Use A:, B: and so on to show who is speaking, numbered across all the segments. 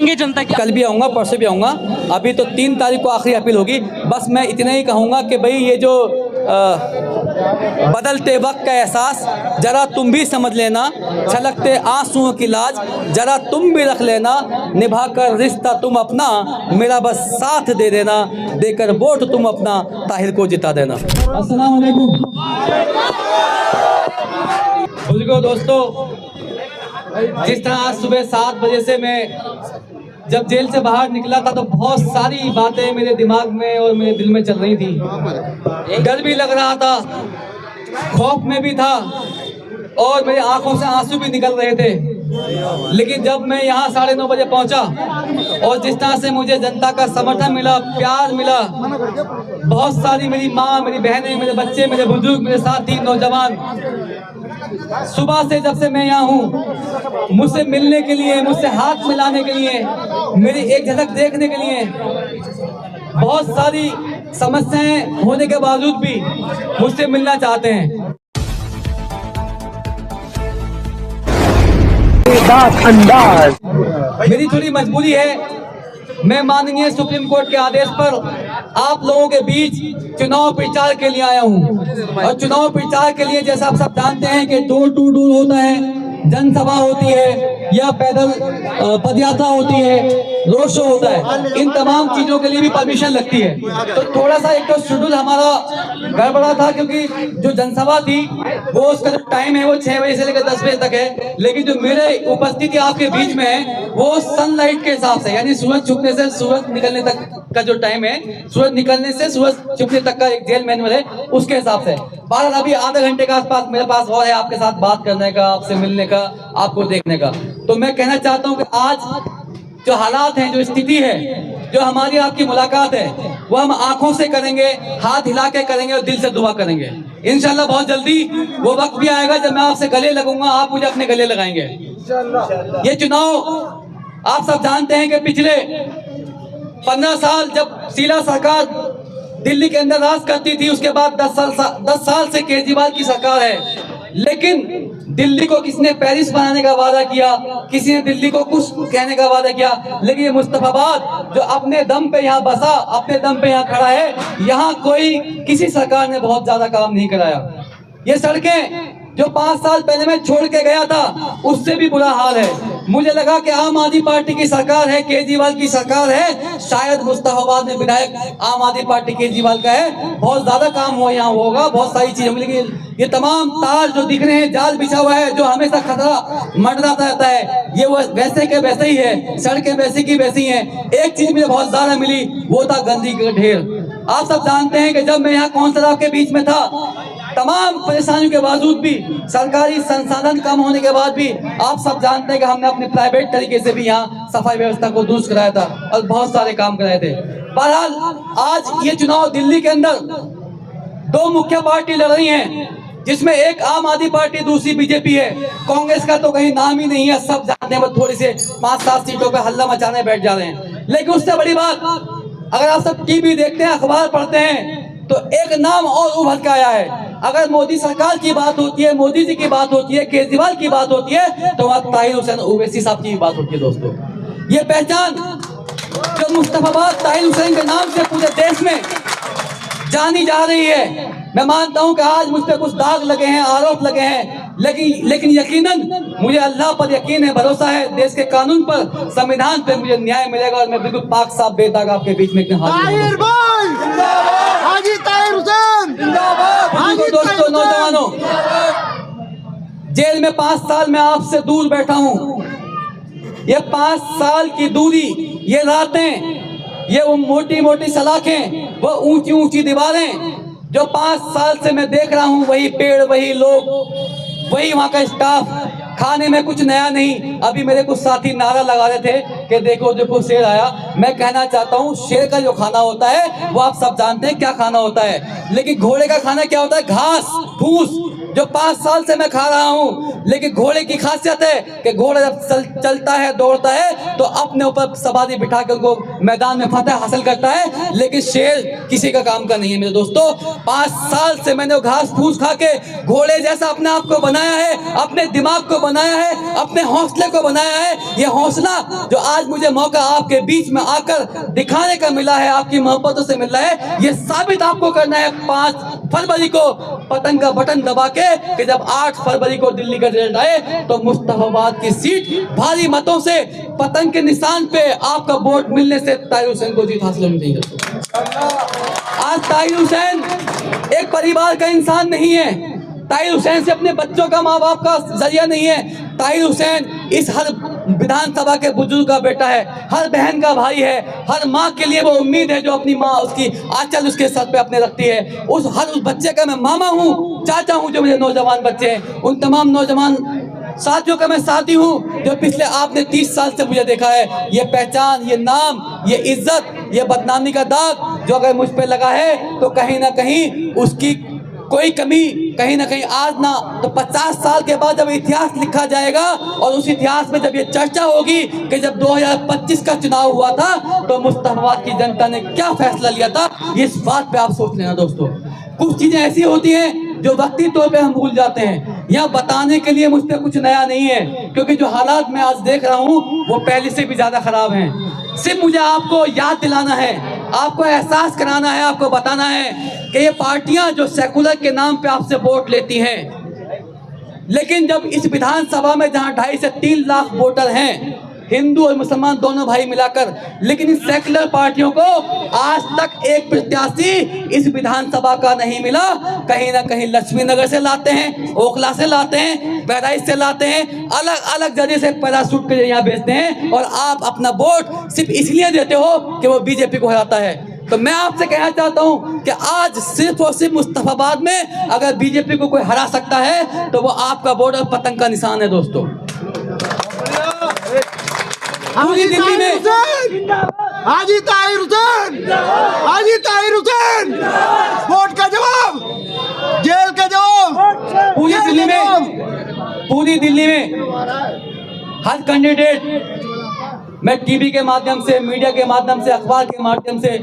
A: रखेंगे जनता की?
B: कल भी आऊँगा, परसों भी आऊँगा। अभी तो 3 तारीख को आखिरी अपील होगी। बस मैं इतना ही कहूँगा कि भाई ये जो बदलते वक्त का एहसास जरा तुम भी समझ लेना, छलकते आंसुओं की लाज जरा तुम भी रख लेना, निभाकर रिश्ता तुम अपना मेरा बस साथ दे देना, देकर वोट तुम अपना ताहिर को जिता देना। अस्सलाम वालेकुम बुजुर्गों, दोस्तों, जिस तरह आज सुबह 7 बजे से मैं जब जेल से बाहर निकला था तो बहुत सारी बातें मेरे दिमाग में और मेरे दिल में चल रही थी। डर भी लग रहा था, खौफ में भी था और मेरी आंखों से आंसू भी निकल रहे थे। लेकिन जब मैं यहाँ 9:30 बजे पहुँचा और जिस तरह से मुझे जनता का समर्थन मिला, प्यार मिला, बहुत सारी मेरी माँ, मेरी बहनें, मेरे बच्चे, मेरे बुजुर्ग, मेरे साथी, नौजवान सुबह से जब से मैं यहाँ हूँ मुझसे मिलने के लिए, मुझसे हाथ मिलाने के लिए, मेरी एक झलक देखने के लिए, बहुत सारी समस्याएं होने के बावजूद भी मुझसे मिलना चाहते हैं। अंदाज मेरी थोड़ी मजबूरी है। मैं माननीय सुप्रीम कोर्ट के आदेश पर आप लोगों के बीच चुनाव प्रचार के लिए आया हूं। और चुनाव प्रचार के लिए जैसा आप सब जानते हैं कि डोर टू डोर होता है, जनसभा होती है या पैदल पदयात्रा होती है, रोड शो होता है। इन तमाम चीजों के लिए भी परमिशन लगती है। तो थोड़ा सा एक तो शेड्यूल हमारा गड़बड़ा था, क्योंकि जो जनसभा थी वो उसका जो टाइम है वो 6 बजे से लेकर 10 बजे तक है। लेकिन जो मेरे उपस्थिति आपके बीच में है वो सनलाइट के हिसाब से, यानी सूरज छुपने से सूरज निकलने तक का जो टाइम है, सूरज निकलने से सूरज छुपने तक का एक जेल मैनुअल है, उसके हिसाब से। बाहर अभी आधे घंटे का आसपास मेरे पास और है आपके साथ बात करने का, आपसे मिलने का, आपको देखने का। तो मैं कहना चाहता हूं कि आज जो हालात हैं, जो स्थिति है, जो हमारी आपकी मुलाकात है, वो हम आंखों से करेंगे, हाथ हिला के करेंगे और दिल से दुआ करेंगे। इंशाल्लाह बहुत जल्दी वो वक्त भी आएगा जब मैं आपसे गले लगूंगा, आप मुझे अपने गले लगाएंगे। ये चुनाव आप सब जानते हैं कि पिछले 15 साल जब शीला सरकार दिल्ली के अंदर राज करती थी, उसके बाद 10 साल से केजरीवाल की सरकार है। लेकिन दिल्ली को किसने पेरिस बनाने का वादा किया, किसी ने दिल्ली को कुछ कहने का वादा किया, लेकिन ये मुस्तफाबाद जो अपने दम पे यहाँ बसा, अपने दम पे यहाँ खड़ा है, यहाँ कोई किसी सरकार ने बहुत ज्यादा काम नहीं कराया। ये सड़कें जो 5 साल पहले मैं छोड़ के गया था उससे भी बुरा हाल है। मुझे लगा कि आम आदमी पार्टी की सरकार है, केजरीवाल की सरकार है, शायद मुस्तफाबाद में विधायक आम आदमी पार्टी केजरीवाल का है, बहुत ज्यादा काम हुआ यहाँ होगा, बहुत सारी चीजें होंगी। लेकिन ये तमाम तार जो दिख रहे हैं, जाल बिछा हुआ है जो हमेशा खतरा मंडराता रहता है, ये वो वैसे के वैसे ही है, सड़कें वैसी की वैसी हैं। एक चीज मुझे बहुत ज्यादा मिली, वो था गंदगी का ढेर। आप सब जानते हैं कि जब मैं यहाँ कौंसल आपके बीच में था, तमाम परेशानियों के बावजूद भी, सरकारी संसाधन कम होने के बाद भी, आप सब जानते हैं कि हमने अपने प्राइवेट तरीके से भी यहाँ सफाई व्यवस्था को दुरुस्त कराया था और बहुत सारे काम कराए थे। बहरहाल आज ये चुनाव दिल्ली के अंदर 2 मुख्य पार्टी लड़ रही हैं, जिसमें एक आम आदमी पार्टी, दूसरी बीजेपी है। कांग्रेस का तो कहीं नाम ही नहीं है, सब जानते हैं, थोड़ी से 5-7 सीटों पे हल्ला मचाने बैठ जा रहे हैं। लेकिन उससे बड़ी बात, अगर आप सब टीवी देखते हैं, अखबार पढ़ते हैं, तो एक नाम और उभर के आया है। अगर मोदी सरकार की बात होती है, मोदी जी की बात होती है, केजरीवाल की बात होती है, तो वहाँ ताहिर हुसैन ओवैसी साहब की बात होती है। दोस्तों, ये पहचान जो मुस्तफाबाद ताहिर हुसैन के नाम से पूरे देश में जानी जा रही है। मैं मानता हूं कि आज मुझ पे कुछ दाग लगे हैं, आरोप लगे हैं, लेकिन यकीनन मुझे अल्लाह पर यकीन है, भरोसा है, देश के कानून पर, संविधान पे मुझे न्याय मिलेगा और मैं बिल्कुल पाक साफ बेदाग आपके बीच में हाजिर हूं। दोस्तों, नौजवानों, जेल में 5 साल में आपसे दूर बैठा हूं। ये 5 साल की दूरी, ये रातें, ये वो मोटी मोटी सलाखें, वो ऊंची ऊंची दीवारें जो 5 साल से मैं देख रहा हूं, वही पेड़, वही लोग, वही वहां का स्टाफ। खाने में कुछ नया नहीं। अभी मेरे कुछ साथी नारा लगा रहे थे कि देखो देखो शेर आया। मैं कहना चाहता हूं, शेर का जो खाना होता है वो आप सब जानते हैं क्या खाना होता है, लेकिन घोड़े का खाना क्या होता है? घास फूस, जो 5 साल से मैं खा रहा हूँ। लेकिन घोड़े की खासियत है कि घोड़ा जब चलता है, दौड़ता है, तो अपने ऊपर सवारी बिठा कर उनको मैदान में फतह हासिल करता है। लेकिन शेर किसी का काम का नहीं है मेरे दोस्तों। 5 साल से मैंने घास फूस खा के घोड़े जैसा अपने आप को बनाया है, अपने दिमाग को बनाया है, अपने हौसले को बनाया है। ये हौसला जो आज मुझे मौका आपके बीच में आकर दिखाने का मिला है, आपकी मोहब्बतों से मिला है, ये साबित आपको करना है 5 फरवरी को पतंग का बटन दबा के कि जब 8 फरवरी को दिल्ली का रिजल्ट आए तो मुस्तफाबाद की सीट भारी मतों से पतंग के निशान पे आपका वोट मिलने से ताहिर हुसैन को जीत हासिल होनी चाहिए। आज ताहिर हुसैन एक परिवार का इंसान नहीं है। ताहिर हुसैन से अपने बच्चों का, माँ बाप का जरिया नहीं है। ताहिर हुसैन इस हर विधानसभा के बुजुर्ग का बेटा है, हर बहन का भाई है, हर माँ के लिए वो उम्मीद है जो अपनी माँ उसकी आंचल उसके सर पे अपने रखती है। उस बच्चे का मैं मामा हूँ, चाचा हूँ। जो मेरे नौजवान बच्चे हैं, उन तमाम नौजवान साथियों का मैं साथी हूँ जो पिछले आपने 30 साल से मुझे देखा है। ये पहचान, ये नाम, ये इज्जत, ये बदनामी का दाग जो अगर मुझ पे लगा है तो कहीं ना कहीं उसकी कोई कमी कहीं ना कहीं आज ना तो 50 साल के बाद जब इतिहास लिखा जाएगा और उस इतिहास में जब ये चर्चा होगी कि जब 2025 का चुनाव हुआ था तो मुस्तफाबाद की जनता ने क्या फैसला लिया था, इस बात पे आप सोच लेना दोस्तों। कुछ चीजें ऐसी होती हैं जो वक्ती तौर पे हम भूल जाते हैं। यह बताने के लिए मुझ पे कुछ नया नहीं है, क्योंकि जो हालात मैं आज देख रहा हूँ वो पहले से भी ज्यादा खराब हैं। सिर्फ मुझे आपको याद दिलाना है, आपको एहसास कराना है, आपको बताना है कि ये पार्टियां जो सेकुलर के नाम पे आपसे वोट लेती हैं, लेकिन जब इस विधानसभा में जहां 2.5 से 3 लाख वोटर हैं, हिंदू और मुसलमान दोनों भाई मिलाकर, लेकिन इस सेकुलर पार्टियों को आज तक एक प्रत्याशी इस विधानसभा का नहीं मिला। कहीं ना कहीं लक्ष्मी नगर से लाते हैं, ओखला से लाते हैं, बहराइच से लाते हैं, अलग अलग जगह से पैराशूट के यहाँ भेजते हैं, और आप अपना वोट सिर्फ इसलिए देते हो कि वो बीजेपी को हराता है। तो मैं आपसे कहना चाहता हूं कि आज सिर्फ और सिर्फ मुस्तफाबाद में अगर बीजेपी को कोई हरा सकता है तो वो आपका वोट और पतंग का निशान है दोस्तों। पूरी दिल्ली में
A: हाजी ताहिर हुसैन, हाजी ताहिर हुसैन, वोट का जवाब, जेल का जवाब।
B: पूरी दिल्ली में हर कैंडिडेट, मैं टीवी के माध्यम से, मीडिया के माध्यम से, अखबार के माध्यम से,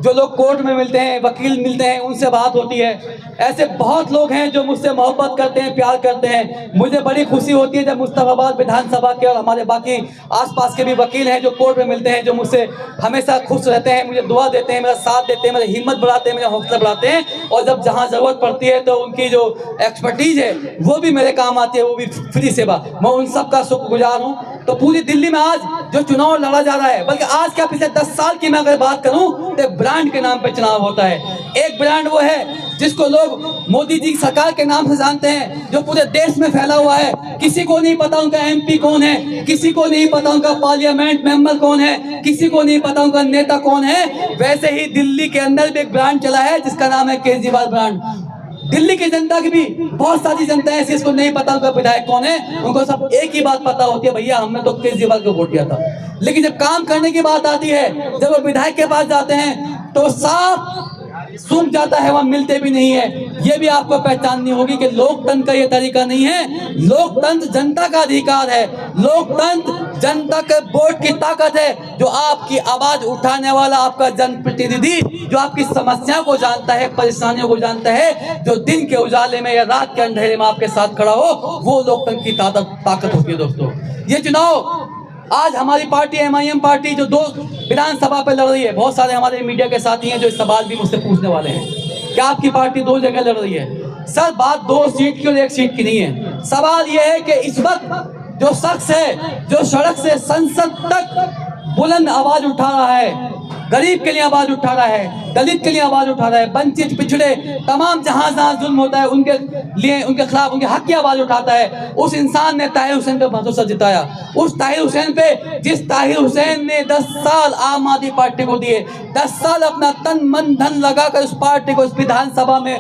B: जो लोग कोर्ट में मिलते हैं, वकील मिलते हैं, उनसे बात होती है। ऐसे बहुत लोग हैं जो मुझसे मोहब्बत करते हैं, प्यार करते हैं। मुझे बड़ी खुशी होती है जब मुस्तफाबाद विधानसभा के और हमारे बाकी आसपास के भी वकील हैं जो कोर्ट में मिलते हैं, जो मुझसे हमेशा खुश रहते हैं, मुझे दुआ देते हैं, मेरा साथ देते हैं, मेरी हिम्मत बढ़ाते हैं, मेरा हौसला बढ़ाते हैं। और जब जहाँ ज़रूरत पड़ती है तो उनकी जो एक्सपर्टीज है वो भी मेरे काम आती है, वो भी फ्री सेवा। मैं उन सब का शुक्रगुजार हूँ। तो पूरी दिल्ली में आज जो चुनाव लड़ा जा रहा है, बल्कि आज क्या पिछले 10 साल की मैं अगर बात करूँ तो ब्रांड के नाम पे चुनाव होता है। एक ब्रांड वो है जिसको लोग मोदी जी की सरकार के नाम से जानते हैं, जो पूरे देश में फैला हुआ है। किसी को नहीं पता उनका MP कौन है, किसी को नहीं पता उनका पार्लियामेंट मेंबर कौन है, किसी को नहीं पता उनका नेता कौन है। वैसे ही दिल्ली के अंदर भी एक ब्रांड चला है जिसका नाम है केजरीवाल ब्रांड। दिल्ली की जनता की भी बहुत सारी जनता है जिसको नहीं पता उनका विधायक कौन है। उनको सब एक ही बात पता होती है, भैया हमने तो केजरीवाल को वोट दिया था। लेकिन जब काम करने की बात आती है, जब वो विधायक के पास जाते हैं तो साफ सूख जाता है, वहां मिलते भी नहीं है। ये भी आपको पहचाननी होगी कि लोकतंत्र का ये तरीका नहीं है। लोकतंत्र जनता का अधिकार है, लोकतंत्र जनता के वोट की ताकत है। जो आपकी आवाज उठाने वाला आपका जनप्रतिनिधि, जो आपकी समस्याओं को जानता है, परेशानियों को जानता है, जो दिन के उजाले में या रात के अंधेरे में आपके साथ खड़ा हो, वो लोकतंत्र की ताकत होती है दोस्तों। ये चुनाव आज हमारी पार्टी MIM पार्टी जो 2 विधानसभा पे लड़ रही है, बहुत सारे हमारे मीडिया के साथी हैं जो इस सवाल भी मुझसे पूछने वाले हैं कि आपकी पार्टी 2 जगह लड़ रही है। सर, बात 2 सीट की और 1 सीट की नहीं है। सवाल यह है कि इस वक्त जो शख्स है जो सड़क से संसद तक बुलंद आवाज उठा रहा है, गरीब के लिए आवाज उठा रहा है, दलित के लिए आवाज उठा रहा है, वंचित पिछड़े तमाम जहां जहां जुल्म होता है उनके लिए, उनके खिलाफ, उनके हक की आवाज उठाता है, उस इंसान ने ताहिर हुसैन पे भरोसा जिताया। उस ताहिर हुसैन पे, जिस ताहिर हुसैन ने 10 साल आम आदमी पार्टी को दिए, 10 साल अपना तन मन धन लगाकर उस पार्टी को इस विधानसभा में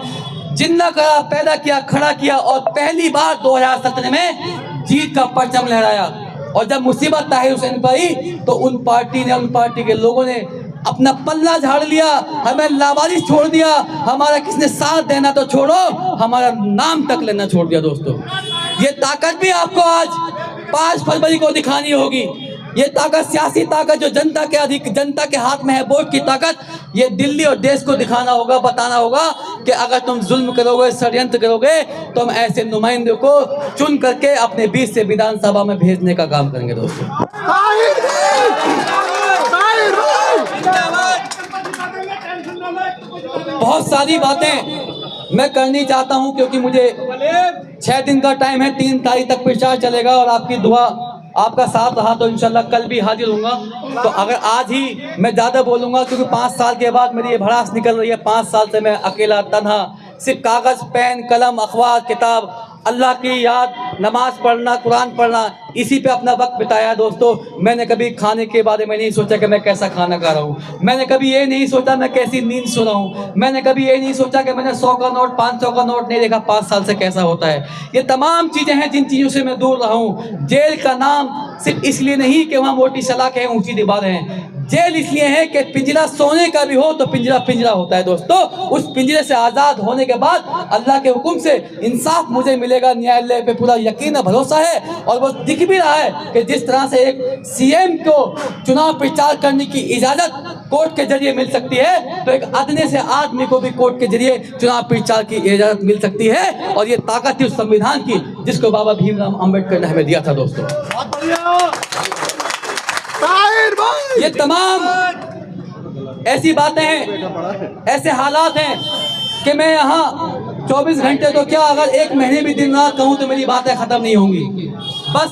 B: जिंदा करा, पैदा किया, खड़ा किया, और पहली बार 2017 में जीत का परचम लहराया। और जब मुसीबत ताहिर हुसैन पर आई तो उन पार्टी के लोगों ने अपना पल्ला झाड़ लिया, हमें लावारिस छोड़ दिया, हमारा किसने साथ देना तो छोड़ो, हमारा नाम तक लेना छोड़ दिया। दोस्तों, ये ताकत भी आपको आज 5 फरवरी को दिखानी होगी। ये ताकत, सियासी ताकत जो जनता के हाथ में है, वोट की ताकत, ये दिल्ली और देश को दिखाना होगा, बताना होगा कि अगर तुम जुल्म करोगे, षड्यंत्र करोगे, तो हम ऐसे नुमाइंदों को चुन करके अपने बीच से विधानसभा में भेजने का काम करेंगे। दोस्तों, बहुत सारी बातें मैं करनी चाहता हूं, क्योंकि मुझे 6 दिन का टाइम है, 3 तारीख तक प्रचार चलेगा और आपकी दुआ, आपका साथ रहा तो इंशाल्लाह कल भी हाजिर होऊंगा। तो अगर आज ही मैं ज़्यादा बोलूँगा, क्योंकि 5 साल के बाद मेरी ये भड़ास निकल रही है। 5 साल से मैं अकेला तन्हा, सिर्फ कागज़, पेन, कलम, अखबार, किताब, अल्लाह की याद, नमाज पढ़ना, कुरान पढ़ना, इसी पे अपना वक्त बिताया। दोस्तों, मैंने कभी खाने के बारे में नहीं सोचा कि मैं कैसा खाना खा रहा हूँ। मैंने कभी ये नहीं सोचा मैं कैसी नींद सो रहा हूँ। मैंने कभी ये नहीं सोचा कि मैंने 100 का नोट, 500 का नोट नहीं देखा 5 साल से कैसा होता है। ये तमाम चीज़ें हैं जिन चीज़ों से मैं दूर रहा हूँ। जेल का नाम सिर्फ इसलिए नहीं कि वहाँ मोटी सलाखें हैं, ऊँची दीवारें हैं। जेल इसलिए है कि पिंजरा सोने का भी हो तो पिंजरा पिंजरा होता है। दोस्तों, उस पिंजरे से आज़ाद होने के बाद अल्लाह के हुक्म से इंसाफ मुझे मिलेगा। न्यायालय पे पूरा यकीन और भरोसा है, और वो दिख भी रहा है कि जिस तरह से एक सीएम को चुनाव प्रचार करने की इजाज़त कोर्ट के जरिए मिल सकती है, तो एक अदने से आदमी को भी कोर्ट के जरिए चुनाव प्रचार की इजाज़त मिल सकती है। और ये ताकत थी उस संविधान की जिसको बाबा भीमराव अम्बेडकर ने हमें दिया था। दोस्तों, ये तमाम ऐसी बातें हैं, ऐसे हालात हैं कि मैं यहाँ 24 घंटे तो क्या, अगर 1 महीने भी दिन रात कहूँ तो मेरी बातें ख़त्म नहीं होंगी। बस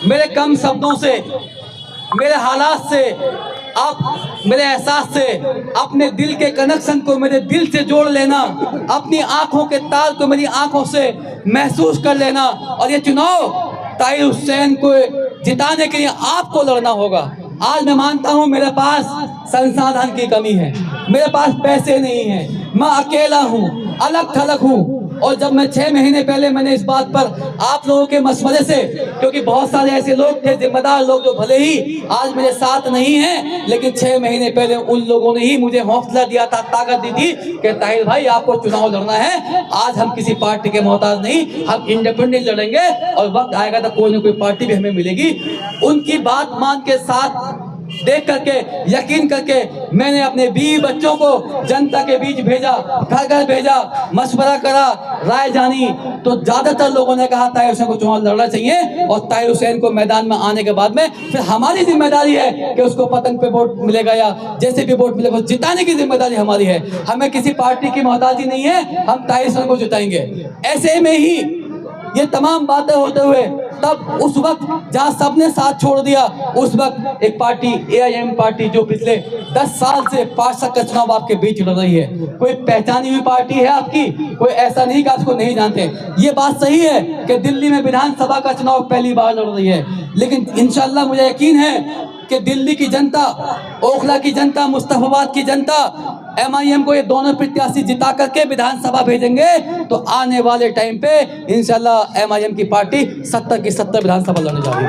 B: मेरे कम शब्दों से, मेरे हालात से, आप मेरे एहसास से, अपने दिल के कनेक्शन को मेरे दिल से जोड़ लेना, अपनी आँखों के तार को मेरी आँखों से महसूस कर लेना। और ये चुनाव ताहिर हुसैन को जिताने के लिए आपको लड़ना होगा। आज मैं मानता हूँ मेरे पास संसाधन की कमी है, मेरे पास पैसे नहीं हैं, मैं अकेला हूँ, अलग थलग हूँ। और जब मैं 6 महीने पहले मैंने इस बात पर आप लोगों के मशवरे से, क्योंकि बहुत सारे ऐसे लोग थे, जिम्मेदार लोग, जो भले ही आज मेरे साथ नहीं हैं, लेकिन 6 महीने पहले उन लोगों ने ही मुझे हौसला दिया था, ताकत दी थी कि ताहिर भाई आपको चुनाव लड़ना है। आज हम किसी पार्टी के मोहताज नहीं, हम इंडिपेंडेंट लड़ेंगे और वक्त आएगा तो कोई ना कोई पार्टी भी हमें मिलेगी। उनकी बात मान के, साथ देख करके, यकीन करके मैंने अपने बीवी बच्चों को जनता के बीच भेजा, घर घर भेजा, मशवरा करा, राय जानी। तो ज्यादातर लोगों ने कहा ताहिर हुसैन को चुनाव लड़ना चाहिए, और ताहिर हुसैन को मैदान में आने के बाद में फिर हमारी जिम्मेदारी है कि उसको पतंग पे वोट मिलेगा या जैसे भी वोट मिलेगा, जिताने की जिम्मेदारी हमारी है। हमें किसी पार्टी की मोहताजी नहीं है, हम ताहिर हुसैन को जिताएंगे। ऐसे में ही ये तमाम बातें होते हुए, तब उस वक्त जहाँ सबने साथ छोड़ दिया, उस वक्त एक पार्टी, AIM पार्टी, जो पिछले 10 साल से पार्षद का चुनाव आपके बीच लड़ रही है, कोई पहचानी हुई पार्टी है आपकी, कोई ऐसा नहीं कि आप उसको नहीं जानते। ये बात सही है कि दिल्ली में विधानसभा का चुनाव पहली बार लड़ रही है, लेकिन इंशाल्लाह मुझे यकीन है कि दिल्ली की जनता, ओखला की जनता, मुस्तफाबाद की जनता MIM को ये दोनों प्रत्याशी जिता करके विधानसभा भेजेंगे, तो आने वाले टाइम पे इंशाल्लाह MIM की पार्टी 70 की 70 विधानसभा लड़ने जा रही है।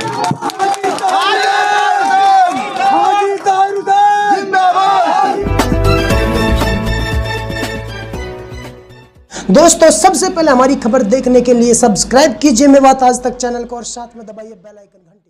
C: दोस्तों, सबसे पहले हमारी खबर देखने के लिए सब्सक्राइब कीजिए मेवात आज तक चैनल को और साथ में दबाइए बेल आइकन घंटी।